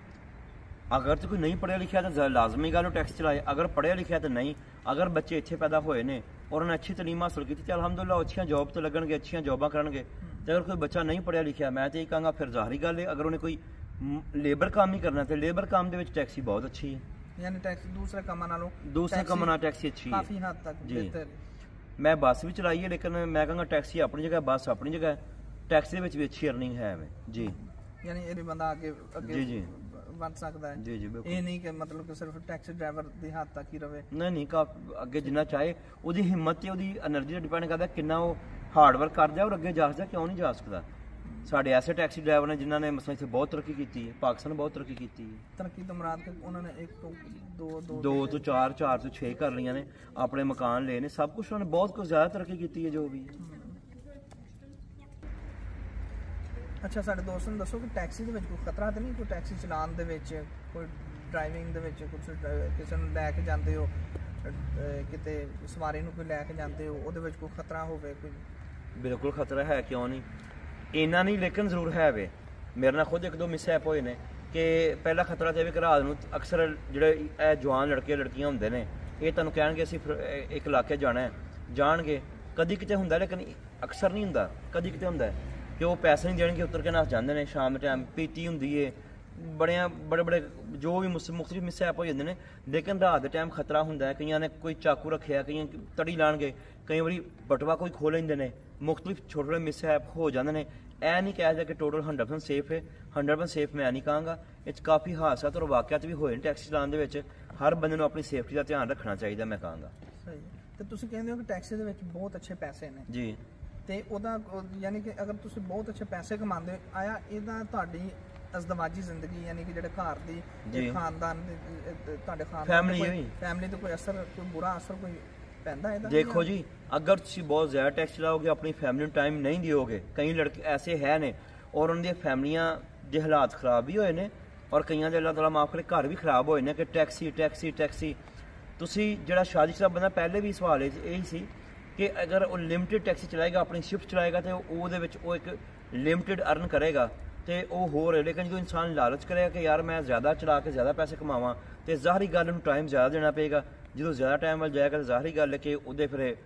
ਅਗਰ ਤਾਂ ਕੋਈ ਨਹੀਂ ਪੜ੍ਹਿਆ ਲਿਖਿਆ ਤਾਂ ਲਾਜ਼ਮੀ ਗੱਲ ਉਹ ਟੈਕਸੀ ਚਲਾਏ, ਅਗਰ ਪੜ੍ਹਿਆ ਲਿਖਿਆ ਤਾਂ ਨਹੀਂ। ਅਗਰ ਬੱਚੇ ਇੱਥੇ ਪੈਦਾ ਹੋਏ ਨੇ ਔਰ ਉਹਨੇ ਅੱਛੀ ਤਾਲੀਮ ਹਾਸਲ ਕੀਤੀ ਤਾਂ ਅਲਹਮਦੁਲਿਲਾ ਅੱਛੀਆਂ ਜੋਬ ਤੇ ਲੱਗਣਗੇ, ਅੱਛੀਆਂ ਜੋਬਾਂ ਕਰਨਗੇ। ਤੇ ਅਗਰ ਕੋਈ ਬੱਚਾ ਨਹੀਂ ਪੜ੍ਹਿਆ ਲਿਖਿਆ, ਮੈਂ ਤਾਂ ਇਹ ਕਹਾਂਗਾ ਫਿਰ ਜ਼ਾਹਰੀ ਗੱਲ ਹੈ, ਅਗਰ ਉਹਨੇ ਕੋਈ ਲੇਬਰ ਕੰਮ ਹੀ ਕਰਨਾ ਤੇ ਲੇਬਰ ਕੰਮ ਦੇ ਵਿੱਚ ਟੈਕਸੀ ਬਹੁਤ ਅੱਛੀ ਹੈ। ਯਾਨੀ ਟੈਕਸੀ ਦੂਸਰੇ ਕੰਮਾਂ ਨਾਲੋਂ ਦੂਸਰੇ ਕੰਮਾਂ ਨਾਲ ਟੈਕਸੀ ਅੱਛੀ ਹੈ ਕਾਫੀ ਹੱਦ ਤੱਕ ਜੀ। ਬਿਹਤਰ। ਮੈਂ ਬੱਸ ਵੀ ਚਲਾਈ ਹੈ ਲੇਕਿਨ ਮੈਂ ਕਹਾਂਗਾ ਟੈਕਸੀ ਆਪਣੀ ਜਗ੍ਹਾ ਬੱਸ ਆਪਣੀ ਜਗ੍ਹਾ ਟੈਕਸੀ ਦੇ ਵਿੱਚ ਵੀ ਅੱਛੀ ਅਰਨਿੰਗ ਹੈ ਐਵੇਂ ਜੀ। ਯਾਨੀ ਇਹ ਵੀ ਬੰਦਾ ਅੱਗੇ ਜੀ ਜੀ ਵੱਧ ਸਕਦਾ ਹੈ। ਜੀ ਜੀ ਬਿਲਕੁਲ। ਇਹ ਨਹੀਂ ਕਿ ਮਤਲਬ ਕਿ ਸਿਰਫ ਟੈਕਸੀ ਡਰਾਈਵਰ ਦੀ ਹੱਦ ਤੱਕ ਹੀ ਰਵੇ। ਨਹੀਂ ਅੱਗੇ ਜਿੰਨਾ ਚਾਹੇ ਉਹਦੀ ਹਿੰਮਤ ਤੇ ਉਹਦੀ એનર્ਜੀ ਤੇ ਡਿਪੈਂਡ ਕਰਦਾ ਕਿੰਨਾ ਉਹ ਹਾਰਡ ਵਰਕ ਕਰਦਾ ਔਰ ਅੱਗੇ ਜਾ ਸਕਦਾ ਕਿਉਂ ਨਹੀਂ ਜਾ ਸਕਦਾ। ਸਾਡੇ ਐਸੇ ਟੈਕਸੀ ਡਰਾਈਵਰ ਨੇ ਜਿਨ੍ਹਾਂ ਨੇ ਮਸਲਾਂ ਇੱਥੇ ਬਹੁਤ ਤਰੱਕੀ ਕੀਤੀ ਹੈ, ਪਾਕਿਸਤਾਨ ਬਹੁਤ ਤਰੱਕੀ ਕੀਤੀ ਹੈ। ਤਰੱਕੀ ਤੋਂ ਮੁਰਾਦ ਕਿ ਉਹਨਾਂ ਨੇ 1 ਤੋਂ 2 2 ਤੋਂ 4 4 ਤੋਂ 6 ਕਰ ਲਈਆਂ ਨੇ, ਆਪਣੇ ਮਕਾਨ ਲਏ ਨੇ, ਸਭ ਕੁਝ ਉਹਨਾਂ ਨੇ ਬਹੁਤ ਕੁਝ ਜ਼ਿਆਦਾ ਤਰੱਕੀ ਕੀਤੀ ਹੈ ਜੋ ਵੀ ਹੈ। ਅੱਛਾ ਸਾਡੇ ਦੋਸਤਾਂ ਨੂੰ ਦੱਸੋ ਕਿ ਟੈਕਸੀ ਦੇ ਵਿੱਚ ਕੋਈ ਖਤਰਾ ਤਾਂ ਨਹੀਂ, ਕੋਈ ਟੈਕਸੀ ਚਲਾਉਣ ਦੇ ਵਿੱਚ, ਕੋਈ ਡਰਾਈਵਿੰਗ ਦੇ ਵਿੱਚ ਕੁਝ ਕਿਸੇ ਨੂੰ ਲੈ ਕੇ ਜਾਂਦੇ ਹੋ ਕਿਤੇ ਸਵਾਰੀ ਨੂੰ ਕੋਈ ਲੈ ਕੇ ਜਾਂਦੇ ਹੋ ਉਹਦੇ ਵਿੱਚ ਕੋਈ ਖਤਰਾ ਹੋਵੇ ਕੋਈ? ਬਿਲਕੁਲ ਖਤਰਾ ਹੈ, ਕਿਉਂ ਨਹੀਂ, ਇੰਨਾ ਨਹੀਂ ਲੇਕਿਨ ਜ਼ਰੂਰ ਹੈ ਵੇ। ਮੇਰੇ ਨਾਲ ਖੁਦ 1-2 ਮਿਸਹੈਪ ਹੋਏ ਨੇ ਕਿ ਪਹਿਲਾ ਖਤਰਾ ਤੇ ਵੀ ਕਿ ਰਾਤ ਨੂੰ ਅਕਸਰ ਜਿਹੜੇ ਇਹ ਜਵਾਨ ਲੜਕੇ ਲੜਕੀਆਂ ਹੁੰਦੇ ਨੇ ਇਹ ਤੁਹਾਨੂੰ ਕਹਿਣਗੇ ਅਸੀਂ ਇੱਕ ਇਲਾਕੇ ਜਾਣਾ ਹੈ, ਜਾਣਗੇ ਕਦੀ ਕਿਤੇ ਹੁੰਦਾ ਲੇਕਿਨ ਅਕਸਰ ਨਹੀਂ ਹੁੰਦਾ, ਕਦੀ ਕਿਤੇ ਹੁੰਦਾ ਕਿ ਉਹ ਪੈਸੇ ਨਹੀਂ ਦੇਣਗੇ ਉਤਰ ਕੇ ਨੱਸ ਜਾਂਦੇ ਨੇ। ਸ਼ਾਮ ਦੇ ਟਾਈਮ ਪੀਤੀ ਹੁੰਦੀ ਏ, ਬੜੇ ਜੋ ਵੀ ਮੁਖਤਲਿਫ ਮਿਸਹੈਪ ਹੋ ਜਾਂਦੇ ਨੇ, ਲੇਕਿਨ ਰਾਤ ਦੇ ਟਾਈਮ ਖਤਰਾ ਹੁੰਦਾ ਹੈ। ਕਈਆਂ ਨੇ ਕੋਈ ਚਾਕੂ ਰੱਖਿਆ, ਕਈਆਂ ਤੜੀ ਲਾਣਗੇ, ਕਈ ਵਾਰੀ ਬਟਵਾ ਕੋਈ ਖੋਲ ਲੈਂਦੇ ਨੇ, ਮੁਖਤਲਿਫ ਛੋਟੇ ਛੋਟੇ ਮਿਸਹੈਪ ਹੋ ਜਾਂਦੇ ਨੇ। ਇਹ ਨਹੀਂ ਕਿਹਾ ਜਾ ਕਿ ਟੋਟਲ 100% ਸੇਫ ਹੈ, 100% ਸੇਫ ਮੈਂ ਨਹੀਂ ਕਹਾਂਗਾ। ਇਹ 'ਚ ਕਾਫੀ ਹਾਦਸਾਤ ਔਰ ਵਾਕਿਆਤ ਵੀ ਹੋਏ ਨੇ ਟੈਕਸੀ ਚਲਾਉਣ ਦੇ ਵਿੱਚ। ਹਰ ਬੰਦੇ ਨੂੰ ਆਪਣੀ ਸੇਫਟੀ ਦਾ ਧਿਆਨ ਰੱਖਣਾ ਚਾਹੀਦਾ ਮੈਂ ਕਹਾਂਗਾ। ਸਹੀ। ਤੇ ਤੁਸੀਂ ਕਹਿੰਦੇ ਹੋ ਕਿ ਟੈਕਸੀ ਦੇ ਵਿੱਚ ਬਹੁਤ ਅੱਛੇ ਪੈਸੇ ਨੇ ਜੀ, ਤੇ ਉਹਦਾ ਯਾਨੀ ਕਿ ਅਗਰ ਤੁਸੀਂ ਬਹੁਤ ਅੱਛੇ ਪੈਸੇ ਕਮਾਉਂਦੇ ਹੋ, ਆਇਆ ਇਹਦਾ ਤੁਹਾਡੀ ਅਜ਼ਦਵਾਜੀ ਜ਼ਿੰਦਗੀ ਯਾਨੀ ਕਿ ਜਿਹੜੇ ਘਰ ਦੀ ਖਾਨਦਾਨ ਤੁਹਾਡੇ ਫੈਮਿਲੀ ਤੇ ਕੋਈ ਅਸਰ, ਕੋਈ ਬੁਰਾ ਅਸਰ ਕੋਈ ਪੈਂਦਾ ਇਹਦਾ? ਦੇਖੋ ਜੀ, ਅਗਰ ਤੁਸੀਂ ਬਹੁਤ ਜ਼ਿਆਦਾ ਟੈਕਸ ਚਲਾਓਗੇ, ਆਪਣੀ ਫੈਮਿਲੀ ਨੂੰ ਟਾਈਮ ਨਹੀਂ ਦਿਓਗੇ, ਕਈ ਲੜਕੇ ਐਸੇ ਹੈ ਨੇ ਔਰ ਉਹਨਾਂ ਦੀਆਂ ਫੈਮਲੀਆਂ ਦੇ ਹਾਲਾਤ ਖਰਾਬ ਵੀ ਹੋਏ ਨੇ ਔਰ ਕਈਆਂ ਦੇ ਅੱਲਾਹ ਤਾਲਾ ਮਾਫ ਕਰੇ ਘਰ ਵੀ ਖਰਾਬ ਹੋਏ ਨੇ ਕਿ ਟੈਕਸੀ ਟੈਕਸੀ ਟੈਕਸੀ। ਤੁਸੀਂ ਜਿਹੜਾ ਸ਼ਾਦੀशुदा ਬੰਦਾ, ਪਹਿਲੇ ਵੀ ਸਵਾਲ ਇਹ ਸੀ ਕਿ ਅਗਰ ਉਹ ਲਿਮਟਿਡ ਟੈਕਸੀ ਚਲਾਏਗਾ, ਆਪਣੀ ਸ਼ਿਫਟ ਚਲਾਏਗਾ ਤੇ ਉਹਦੇ ਵਿੱਚ ਉਹ ਇੱਕ ਲਿਮਟਿਡ ਅਰਨ ਕਰੇਗਾ ਤੇ ਉਹ ਹੋਰ ਹੈ। ਲੇਕਿਨ ਜਦੋਂ ਇਨਸਾਨ ਲਾਲਚ ਕਰੇਗਾ ਕਿ ਯਾਰ ਮੈਂ ਜ਼ਿਆਦਾ ਚਲਾ ਕੇ ਜ਼ਿਆਦਾ ਪੈਸੇ ਕਮਾਵਾਂ ਤੇ ਜ਼ਾਹਰੀ ਗੱਲ ਨੂੰ ਟਾਈਮ ਜ਼ਿਆਦਾ ਦੇਣਾ ਪਏਗਾ। ਜਦੋਂ ਜ਼ਿਆਦਾ ਟਾਈਮ ਵੱਲ ਜਾਏਗਾ ਤਾਂ ਜ਼ਾਹਰੀ ਗੱਲ ਹੈ ਕਿ ਉਹਦੇ ਫਿਰ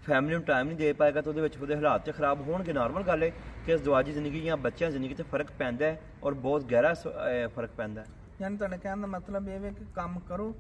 ਫੈਮਿਲੀ ਨੂੰ ਟਾਈਮ ਨਹੀਂ ਦੇ ਪਾਏਗਾ ਤਾਂ ਉਹਦੇ ਵਿੱਚ ਉਹਦੇ ਹਾਲਾਤ ਤੇ ਖਰਾਬ ਹੋਣਗੇ। ਨਾਰਮਲ ਗੱਲ ਹੈ ਕਿ ਅਜ਼ਦਵਾਜੀ ਜ਼ਿੰਦਗੀ ਜਾਂ ਬੱਚਿਆਂ ਜ਼ਿੰਦਗੀ ਤੇ ਫਰਕ ਪੈਂਦਾ ਹੈ ਔਰ ਬਹੁਤ ਗਹਿਰਾ ਫਰਕ ਪੈਂਦਾ ਹੈ। ਯਾਨੀ ਤੁਹਾਡੇ ਕਹਿਣ ਦਾ ਮਤਲਬ ਇਹ ਹੈ ਕਿ ਕੰਮ ਕਰੋ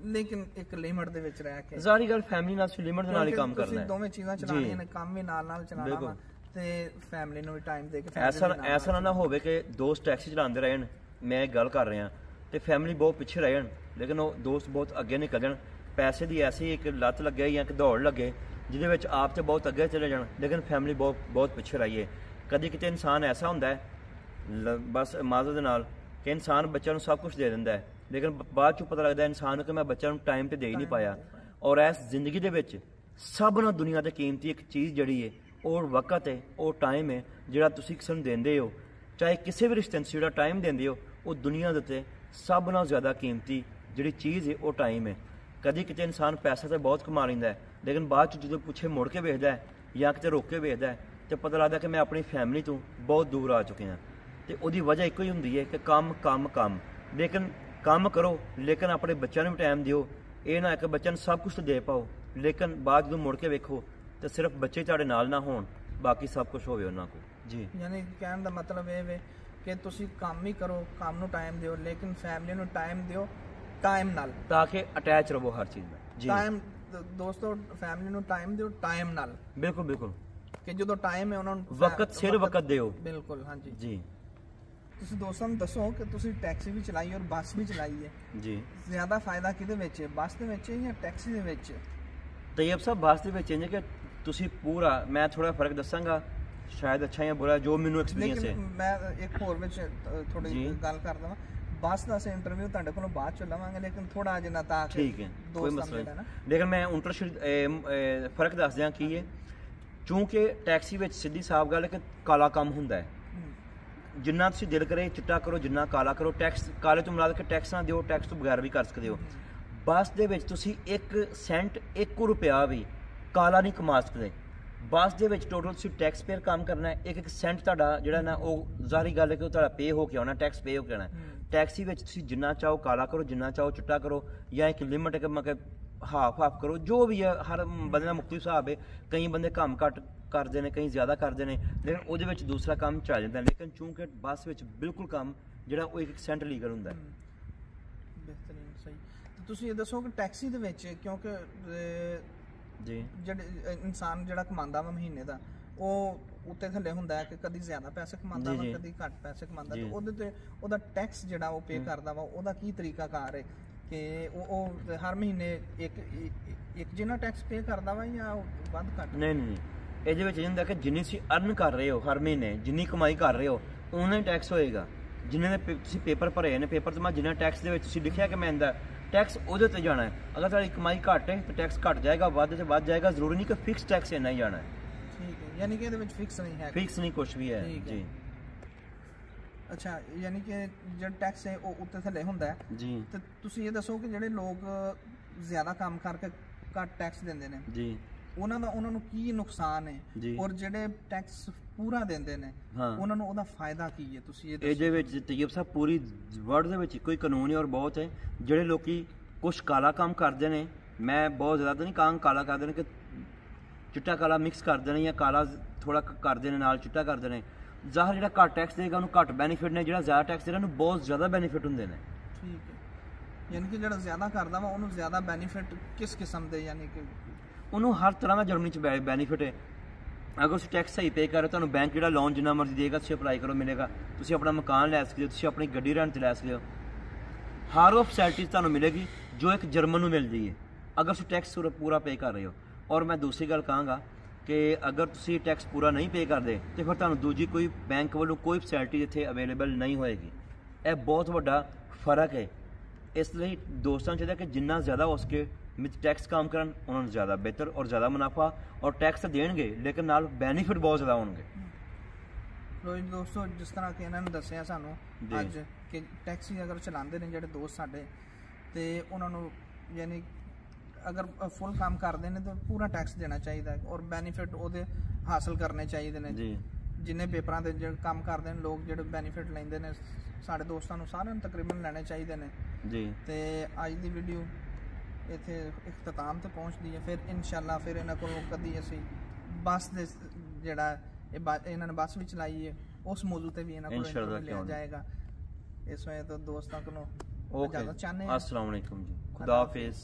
ਲੇਕਿਨ ਇੱਕ ਲਿਮਟ ਦੇ ਵਿੱਚ ਰਹਿ ਕੇ। ਜ਼ਾਹਰੀ ਗੱਲ ਫੈਮਿਲੀ ਨਾਲ ਲਿਮਟ ਦੇ ਨਾਲ ਹੀ ਕੰਮ ਕਰਨਾ ਹੈ। ਤੁਸੀਂ ਦੋਵੇਂ ਚੀਜ਼ਾਂ ਚਲਾਉਣੀਆਂ ਨੇ, ਕੰਮ ਵੀ ਨਾਲ ਚਲਾਉਣਾ ਵਾ ਤੇ ਫੈਮਿਲੀ ਨੂੰ ਵੀ ਟਾਈਮ ਦੇ ਕੇ। ਐਸਾ ਨਾ ਹੋਵੇ ਕਿ ਦੋਸਤ ਟੈਕਸੀ ਚਲਾਉਂਦੇ ਰਹਿਣ, ਮੈਂ ਗੱਲ ਕਰ ਰਿਹਾ, ਤੇ ਫੈਮਿਲੀ ਬਹੁਤ ਪਿੱਛੇ ਰਹਿ ਜਾਣ ਲੇਕਿਨ ਉਹ ਦੋਸਤ ਬਹੁਤ ਅੱਗੇ ਨਿਕਲ ਜਾਣ। ਪੈਸੇ ਦੀ ਐਸੀ ਇੱਕ ਲੱਤ ਲੱਗੇ ਜਾਂ ਇੱਕ ਦੌੜ ਲੱਗੇ ਜਿਹਦੇ ਵਿੱਚ ਆਪ ਤੇ ਬਹੁਤ ਅੱਗੇ ਚਲੇ ਜਾਣ ਲੇਕਿਨ ਫੈਮਿਲੀ ਬਹੁਤ ਪਿੱਛੇ ਰਹੀਏ। ਕਦੀ ਕਿਤੇ ਇਨਸਾਨ ਐਸਾ ਹੁੰਦਾ ਹੈ ਬਸ ਮਾਜ਼ਰ ਦੇ ਨਾਲ ਕਿ ਇਨਸਾਨ ਬੱਚਿਆਂ ਨੂੰ ਸਭ ਕੁਝ ਦੇ ਦਿੰਦਾ ਹੈ ਲੇਕਿਨ ਬਾਅਦ 'ਚੋਂ ਪਤਾ ਲੱਗਦਾ ਇਨਸਾਨ ਨੂੰ ਕਿ ਮੈਂ ਬੱਚਿਆਂ ਨੂੰ ਟਾਈਮ ਤੇ ਦੇ ਹੀ ਨਹੀਂ ਪਾਇਆ। ਔਰ ਇਸ ਜ਼ਿੰਦਗੀ ਦੇ ਵਿੱਚ ਸਭ ਨਾਲੋਂ ਦੁਨੀਆ ਤੇ ਕੀਮਤੀ ਇੱਕ ਚੀਜ਼ ਜਿਹੜੀ ਹੈ ਉਹ ਵਕਤ ਹੈ, ਉਹ ਟਾਈਮ ਹੈ ਜਿਹੜਾ ਤੁਸੀਂ ਕਿਸੇ ਨੂੰ ਦਿੰਦੇ ਹੋ। ਚਾਹੇ ਕਿਸੇ ਵੀ ਰਿਸ਼ਤੇ ਨੂੰ ਜਿਹੜਾ ਟਾਈਮ ਦਿੰਦੇ ਹੋ, ਉਹ ਦੁਨੀਆ ਦੇ ਉੱਤੇ ਸਭ ਨਾਲੋਂ ਜ਼ਿਆਦਾ ਕੀਮਤੀ ਜਿਹੜੀ ਚੀਜ਼ ਹੈ ਉਹ ਟਾਈਮ ਹੈ। ਕਦੀ ਕਿਤੇ ਇਨਸਾਨ ਪੈਸਾ ਤਾਂ ਬਹੁਤ ਕਮਾ ਲੈਂਦਾ ਹੈ ਲੇਕਿਨ ਬਾਅਦ 'ਚ ਜਦੋਂ ਪਿੱਛੇ ਮੁੜ ਕੇ ਵੇਖਦਾ ਹੈ ਜਾਂ ਕਿਤੇ ਰੋਕ ਕੇ ਵੇਖਦਾ ਹੈ ਤੇ ਪਤਾ ਲੱਗਦਾ ਕਿ ਮੈਂ ਆਪਣੀ ਫੈਮਿਲੀ ਤੋਂ ਬਹੁਤ ਦੂਰ ਆ ਚੁੱਕਿਆ। ਤੇ ਉਹਦੀ ਵਜ੍ਹਾ ਇੱਕੋ ਹੀ ਹੁੰਦੀ ਹੈ ਕਿ ਕੰਮ ਕੰਮ ਕੰਮ। ਲੇਕਿਨ ਕੰਮ ਕਰੋ ਲੇਕਿਨ ਆਪਣੇ ਬੱਚਿਆਂ ਨੂੰ ਵੀ ਟਾਈਮ ਦਿਓ। ਇਹ ਨਾ ਕਿ ਬੱਚਿਆਂ ਨੂੰ ਸਭ ਕੁਝ ਤਾਂ ਦੇ ਪਾਓ ਲੇਕਿਨ ਬਾਅਦ ਜਦੋਂ ਮੁੜ ਕੇ ਵੇਖੋ ਤੇ ਸਿਰਫ ਬੱਚੇ ਤੁਹਾਡੇ ਨਾਲ ਨਾ ਹੋਣ, ਬਾਕੀ ਸਭ ਕੁਝ ਹੋਵੇ ਉਹਨਾਂ ਕੋਲ। ਜੀ, ਯਾਨੀ ਕਹਿਣ ਦਾ ਮਤਲਬ ਇਹ ਵੇ ਕਿ ਤੁਸੀਂ ਕੰਮ ਹੀ ਕਰੋ, ਕੰਮ ਨੂੰ ਟਾਈਮ ਦਿਓ ਲੇਕਿਨ ਫੈਮਿਲੀ ਨੂੰ ਟਾਈਮ ਦਿਓ ਟਾਈਮ ਨਾਲ, ਤਾਂ ਕਿ ਅਟੈਚ ਰਹੋ ਹਰ ਚੀਜ਼ ਨਾਲ। ਜੀ ਟਾਈਮ ਦੋਸਤੋ, ਫੈਮਿਲੀ ਨੂੰ ਟਾਈਮ ਦਿਓ ਟਾਈਮ ਨਾਲ। ਬਿਲਕੁਲ ਬਿਲਕੁਲ, ਕਿ ਜਦੋਂ ਟਾਈਮ ਹੈ ਉਹਨਾਂ ਨੂੰ ਵਕਤ ਸਿਰ ਵਕਤ ਦਿਓ। ਬਿਲਕੁਲ ਹਾਂਜੀ ਜੀ। ਤੁਸੀਂ ਦੋਸਤਾਂ ਨੂੰ ਦੱਸੋ ਕਿ ਤੁਸੀਂ ਟੈਕਸੀ ਵੀ ਚਲਾਈ ਔਰ ਬੱਸ ਵੀ ਚਲਾਈ ਹੈ ਜੀ, ਜ਼ਿਆਦਾ ਫਾਇਦਾ ਕਿਹਦੇ ਵਿੱਚ ਹੈ, ਬੱਸ ਦੇ ਵਿੱਚ ਜਾਂ ਟੈਕਸੀ ਦੇ ਵਿੱਚ? ਤੈਯਬ ਸਾਹਿਬ, ਬੱਸ ਦੇ ਵਿੱਚ ਇੰਜ ਕਿ ਤੁਸੀਂ ਪੂਰਾ, ਮੈਂ ਥੋੜਾ ਫਰਕ ਦੱਸਾਂਗਾ ਸ਼ਾਇਦ ਅੱਛਾ ਜਾਂ ਬੁਰਾ ਜੋ ਮੈਨੂੰ ਐਕਸਪੀਰੀਅੰਸ ਹੈ। ਮੈਂ ਇੱਕ ਹੋਰ ਵਿੱਚ ਥੋੜੀ ਗੱਲ ਕਰ ਦਵਾਂ। ਬੱਸ ਦਾ ਅਸੀਂ ਇੰਟਰਵਿਊ ਤੁਹਾਡੇ ਕੋਲੋਂ ਬਾਅਦ ਚ ਲਵਾਂਗੇ ਲੇਕਿਨ ਥੋੜਾ ਜਿਹਾ ਤਾਂ ਠੀਕ ਹੈ, ਕੋਈ ਮਸਲਾ ਨਹੀਂ। ਲੇਕਿਨ ਮੈਂ ਫਰਕ ਦੱਸ ਦਿਆਂ ਕੀ ਹੈ। ਚੂੰਕਿ ਟੈਕਸੀ ਵਿੱਚ ਸਿੱਧੀ ਸਾਫ਼ ਗੱਲ ਹੈ ਕਿ ਕਾਲਾ ਕੰਮ ਹੁੰਦਾ ਹੈ। ਜਿੰਨਾ ਤੁਸੀਂ ਦਿਲ ਕਰੇ ਚਿੱਟਾ ਕਰੋ, ਜਿੰਨਾ ਕਾਲਾ ਕਰੋ। ਟੈਕਸ ਕਾਲੇ ਤੋਂ ਮੁਰਾਦ ਕਿ ਟੈਕਸ ਨਾ ਦਿਓ, ਟੈਕਸ ਤੋਂ ਬਗੈਰ ਵੀ ਕਰ ਸਕਦੇ ਹੋ। ਬੱਸ ਦੇ ਵਿੱਚ ਤੁਸੀਂ 1 ਸੈਂਟ 1 ਰੁਪਿਆ ਵੀ ਕਾਲਾ ਨਹੀਂ ਕਮਾ ਸਕਦੇ। ਬੱਸ ਦੇ ਵਿੱਚ ਟੋਟਲ ਤੁਸੀਂ ਟੈਕਸ ਪੇਅਰ ਕੰਮ ਕਰਨਾ ਹੈ। 1 ਸੈਂਟ ਤੁਹਾਡਾ ਜਿਹੜਾ ਨਾ ਉਹ ਜ਼ਾਹਰੀ ਗੱਲ ਹੈ ਕਿ ਉਹ ਤੁਹਾਡਾ ਪੇ ਹੋ ਕੇ ਆਉਣਾ, ਟੈਕਸ ਪੇ ਹੋ ਕੇ ਆਉਣਾ। ਟੈਕਸੀ ਵਿੱਚ ਤੁਸੀਂ ਜਿੰਨਾ ਚਾਹੋ ਕਾਲਾ ਕਰੋ, ਜਿੰਨਾ ਚਾਹੋ ਚਿੱਟਾ ਕਰੋ, ਜਾਂ ਇੱਕ ਲਿਮਟ ਕਿ ਮੈਂ ਹਾਫ ਕਰੋ, ਜੋ ਵੀ ਹੈ। ਹਰ ਬੰਦੇ ਦਾ ਮੁਖਤਲਿਫ ਹਿਸਾਬ ਹੈ। ਕਈ ਬੰਦੇ ਕੰਮ ਘੱਟ ਕਰਦੇ ਨੇ, ਕਈ ਜ਼ਿਆਦਾ ਕਰਦੇ ਨੇ, ਲੇਕਿਨ ਉਹਦੇ ਵਿੱਚ ਦੂਸਰਾ ਕੰਮ ਚੱਲ ਜਾਂਦਾ। ਲੇਕਿਨ ਚੂੰਕਿ ਬੱਸ ਵਿੱਚ ਬਿਲਕੁਲ ਕੰਮ ਜਿਹੜਾ ਉਹ 1% ਲੀਗਲ ਹੁੰਦਾ ਹੈ। ਬਿਹਤਰੀਨ, ਸਹੀ। ਤੇ ਤੁਸੀਂ ਇਹ ਦੱਸੋ ਕਿ ਟੈਕਸੀ ਦੇ ਵਿੱਚ ਕਿਉਂਕਿ ਜੀ ਜਿਹੜੇ ਇਨਸਾਨ ਜਿਹੜਾ ਕਮਾਉਂਦਾ ਵਾ ਮਹੀਨੇ ਦਾ, ਉਹ ਉੱਤੇ ਥੱਲੇ ਹੁੰਦਾ ਹੈ ਕਿ ਕਦੀ ਜ਼ਿਆਦਾ ਪੈਸੇ ਕਮਾਉਂਦਾ ਵਾ, ਕਦੀ ਘੱਟ ਪੈਸੇ ਕਮਾਉਂਦਾ, ਤੇ ਉਹਦੇ ਤੇ ਉਹਦਾ ਟੈਕਸ ਜਿਹੜਾ ਉਹ ਪੇ ਕਰਦਾ ਵਾ, ਉਹਦਾ ਕੀ ਤਰੀਕਾ ਕਾਰ ਹੈ ਕਿ ਉਹ ਹਰ ਮਹੀਨੇ ਇੱਕ ਜਿੰਨਾ ਟੈਕਸ ਪੇ ਕਰਦਾ ਵਾ ਜਾਂ ਵੱਧ ਘੱਟ? ਨਹੀਂ, ਇਹਦੇ ਵਿੱਚ ਇਹ ਹੁੰਦਾ ਕਿ ਜਿੰਨੀ ਤੁਸੀਂ ਅਰਨ ਕਰ ਰਹੇ ਹੋ ਹਰ ਮਹੀਨੇ, ਜਿੰਨੀ ਕਮਾਈ ਕਰ ਰਹੇ ਹੋ ਉਨਾ ਹੀ ਟੈਕਸ ਹੋਏਗਾ। ਜਿੰਨੇ ਦੇ ਤੁਸੀਂ ਪੇਪਰ ਭਰੇ ਨੇ, ਪੇਪਰ 'ਤੇ ਮੈਂ ਜਿੰਨਾ ਟੈਕਸ ਦੇ ਵਿੱਚ ਤੁਸੀਂ ਲਿਖਿਆ ਕਿ ਮੈਂ ਇਹਦਾ ਟੈਕਸ ਉਹਦੇ ਉੱਤੇ ਜਾਣਾ ਹੈ। ਅਗਰ ਤੁਹਾਡੀ ਕਮਾਈ ਘੱਟ ਹੈ ਤਾਂ ਟੈਕਸ ਘੱਟ ਜਾਏਗਾ, ਵੱਧ ਤੇ ਵੱਧ ਜਾਏਗਾ। ਜ਼ਰੂਰੀ ਨਹੀਂ ਕਿ ਫਿਕਸ ਟੈਕਸ ਇੰਨਾ ਹੀ ਜਾਣਾ ਹੈ। ਠੀਕ ਹੈ, ਯਾਨੀ ਕਿ ਇਹਦੇ ਵਿੱਚ ਫਿਕਸ ਨਹੀਂ ਹੈ? ਫਿਕਸ ਨਹੀਂ ਕੁਝ ਵੀ ਹੈ ਜੀ। ਅੱਛਾ, ਯਾਨੀ ਕਿ ਜਿਹੜਾ ਟੈਕਸ ਹੈ ਉਹ ਉੱਤੇ ਥੱਲੇ ਹੁੰਦਾ ਹੈ ਜੀ। ਤੇ ਤੁਸੀਂ ਇਹ ਦੱਸੋ ਕਿ ਜਿਹੜੇ ਲੋਕ ਜ਼ਿਆਦਾ ਕੰਮ ਕਰਕੇ ਘੱਟ ਟੈਕਸ ਦਿੰਦੇ ਨੇ ਜੀ, ਉਹਨਾਂ ਨੂੰ ਕੀ ਨੁਕਸਾਨ ਹੈ, ਔਰ ਜਿਹੜੇ ਟੈਕਸ ਪੂਰਾ ਦਿੰਦੇ ਨੇ ਉਹਨਾਂ ਨੂੰ ਉਹਦਾ ਫਾਇਦਾ ਕੀ ਹੈ? ਤੁਸੀਂ ਇਹਦੇ ਵਿੱਚ ਤੈਯਬ ਸਾਹਿਬ ਪੂਰੀ ਵਰਲਡ ਦੇ ਵਿੱਚ ਕੋਈ ਕਾਨੂੰਨ ਹੈ ਔਰ ਬਹੁਤ ਹੈ। ਜਿਹੜੇ ਲੋਕੀ ਕੁਝ ਕਾਲਾ ਕੰਮ ਕਰਦੇ ਨੇ, ਮੈਂ ਬਹੁਤ ਜ਼ਿਆਦਾ ਤਾਂ ਨਹੀਂ ਕਾਲਾ ਕਰਦੇ ਨੇ ਕਿ ਚਿੱਟਾ ਕਾਲਾ ਮਿਕਸ ਕਰਦੇ ਨੇ ਜਾਂ ਕਾਲਾ ਥੋੜਾ ਕਰਦੇ ਨੇ ਨਾਲ ਚਿੱਟਾ ਕਰਦੇ ਨੇ, ਜ਼ਾਹਰ ਜਿਹੜਾ ਘੱਟ ਟੈਕਸ ਦੇਗਾ ਉਹਨੂੰ ਘੱਟ ਬੈਨੀਫਿਟ ਨੇ, ਜਿਹੜਾ ਜ਼ਿਆਦਾ ਟੈਕਸ ਦੇਗਾ ਉਹਨੂੰ ਬਹੁਤ ਜ਼ਿਆਦਾ ਬੈਨੀਫਿਟ ਹੁੰਦੇ ਨੇ। ਠੀਕ ਹੈ, ਯਾਨੀ ਕਿ ਜਿਹੜਾ ਜ਼ਿਆਦਾ ਕਰਦਾ ਵਾ ਉਹਨੂੰ ਜ਼ਿਆਦਾ ਬੈਨੀਫਿਟ ਕਿਸ ਕਿਸਮ ਦੇ? ਯਾਨੀ ਕਿ ਉਹਨੂੰ ਹਰ ਤਰ੍ਹਾਂ ਦਾ ਜਰਮਨੀ 'ਚ ਬੈਨੀਫਿਟ ਹੈ। ਅਗਰ ਤੁਸੀਂ ਟੈਕਸ ਸਹੀ ਪੇ ਕਰ ਰਹੇ ਹੋ, ਤੁਹਾਨੂੰ ਬੈਂਕ ਜਿਹੜਾ ਲੋਨ ਜਿੰਨਾ ਮਰਜ਼ੀ ਦੇਗਾ ਤੁਸੀਂ ਅਪਲਾਈ ਕਰੋ, ਮਿਲੇਗਾ। ਤੁਸੀਂ ਆਪਣਾ ਮਕਾਨ ਲੈ ਸਕਦੇ ਹੋ, ਤੁਸੀਂ ਆਪਣੀ ਗੱਡੀ ਰੈਂਟ 'ਤੇ ਲੈ ਸਕਦੇ ਹੋ। ਹਰ ਉਹ ਫੈਸਿਲਿਟੀਜ਼ ਤੁਹਾਨੂੰ ਮਿਲੇਗੀ ਜੋ ਇੱਕ ਜਰਮਨ ਨੂੰ ਮਿਲਦੀ ਹੈ ਅਗਰ ਤੁਸੀਂ ਟੈਕਸ ਪੂਰਾ ਪੇ ਕਰ ਰਹੇ ਹੋ। ਔਰ ਮੈਂ ਦੂਸਰੀ ਗੱਲ ਕਹਾਂਗਾ ਕਿ ਅਗਰ ਤੁਸੀਂ ਟੈਕਸ ਪੂਰਾ ਨਹੀਂ ਪੇ ਕਰਦੇ ਤਾਂ ਫਿਰ ਤੁਹਾਨੂੰ ਦੂਜੀ ਕੋਈ ਬੈਂਕ ਵੱਲੋਂ ਕੋਈ ਫੈਸਿਲਿਟੀ ਇੱਥੇ ਅਵੇਲੇਬਲ ਨਹੀਂ ਹੋਏਗੀ। ਇਹ ਬਹੁਤ ਵੱਡਾ ਫਰਕ ਹੈ। ਇਸ ਲਈ ਦੋਸਤਾਂ ਨੂੰ ਚਾਹੀਦਾ ਕਿ ਜਿੰਨਾ ਜ਼ਿਆਦਾ ਹੋ ਸਕੇ ਵਿੱਚ ਟੈਕਸ ਕੰਮ ਕਰਨ, ਉਹਨਾਂ ਨੂੰ ਜ਼ਿਆਦਾ ਬਿਹਤਰ ਔਰ ਜ਼ਿਆਦਾ ਮੁਨਾਫਾ ਔਰ ਟੈਕਸ ਦੇਣਗੇ, ਲੇਕਿਨ ਨਾਲ ਬੈਨੀਫਿਟ ਬਹੁਤ ਜ਼ਿਆਦਾ ਹੋਣਗੇ। ਲੋ ਜੀ ਦੋਸਤੋ, ਜਿਸ ਤਰ੍ਹਾਂ ਕਿ ਇਹਨਾਂ ਨੇ ਦੱਸਿਆ ਸਾਨੂੰ ਅੱਜ ਕਿ ਟੈਕਸੀ ਅਗਰ ਚਲਾਉਂਦੇ ਨੇ ਜਿਹੜੇ ਦੋਸਤ ਸਾਡੇ, ਤੇ ਉਹਨਾਂ ਨੂੰ ਯਾਨੀ ਅਗਰ ਫੁੱਲ ਕੰਮ ਕਰਦੇ ਨੇ ਤਾਂ ਪੂਰਾ ਟੈਕਸ ਦੇਣਾ ਚਾਹੀਦਾ ਔਰ ਬੈਨੀਫਿਟ ਉਹਦੇ ਹਾਸਲ ਕਰਨੇ ਚਾਹੀਦੇ ਨੇ ਜੀ। ਜਿੰਨੇ ਪੇਪਰਾਂ ਦੇ ਜਿਹੜੇ ਕੰਮ ਕਰਦੇ ਨੇ ਲੋਕ, ਜਿਹੜੇ ਬੈਨੀਫਿਟ ਲੈਂਦੇ ਨੇ, ਸਾਡੇ ਦੋਸਤਾਂ ਨੂੰ ਸਾਰਿਆਂ ਨੂੰ ਤਕਰੀਬਨ ਲੈਣੇ ਚਾਹੀਦੇ ਨੇ ਜੀ। ਤੇ ਅੱਜ ਦੀ ਵੀਡੀਓ ਇੱਥੇ ਇਖਤਤਾਮ ਤੇ ਪਹੁੰਚਦੀ ਹੈ। ਫਿਰ ਇਨਸ਼ਾਅੱਲਾ ਫਿਰ ਇਹਨਾਂ ਕੋਲੋਂ ਕਦੀ ਅਸੀਂ ਬੱਸ ਦੇ ਜਿਹੜਾ ਇਹਨਾਂ ਨੇ ਬੱਸ ਵੀ ਚਲਾਈ ਹੈ, ਉਸ ਮੌਜੂ ਤੇ ਵੀ ਇਹਨਾਂ ਕੋਲੋਂ ਲਿਆ ਜਾਏਗਾ। ਇਸ ਵੇਲੇ ਤਾਂ ਦੋਸਤਾਂ ਕੋਲੋਂ ਇਜਾਜ਼ਤ ਚਾਹੁੰਦੇ ਹਾਂ। अस्सलाम वालेकुम जी, खुदा हाफिज़।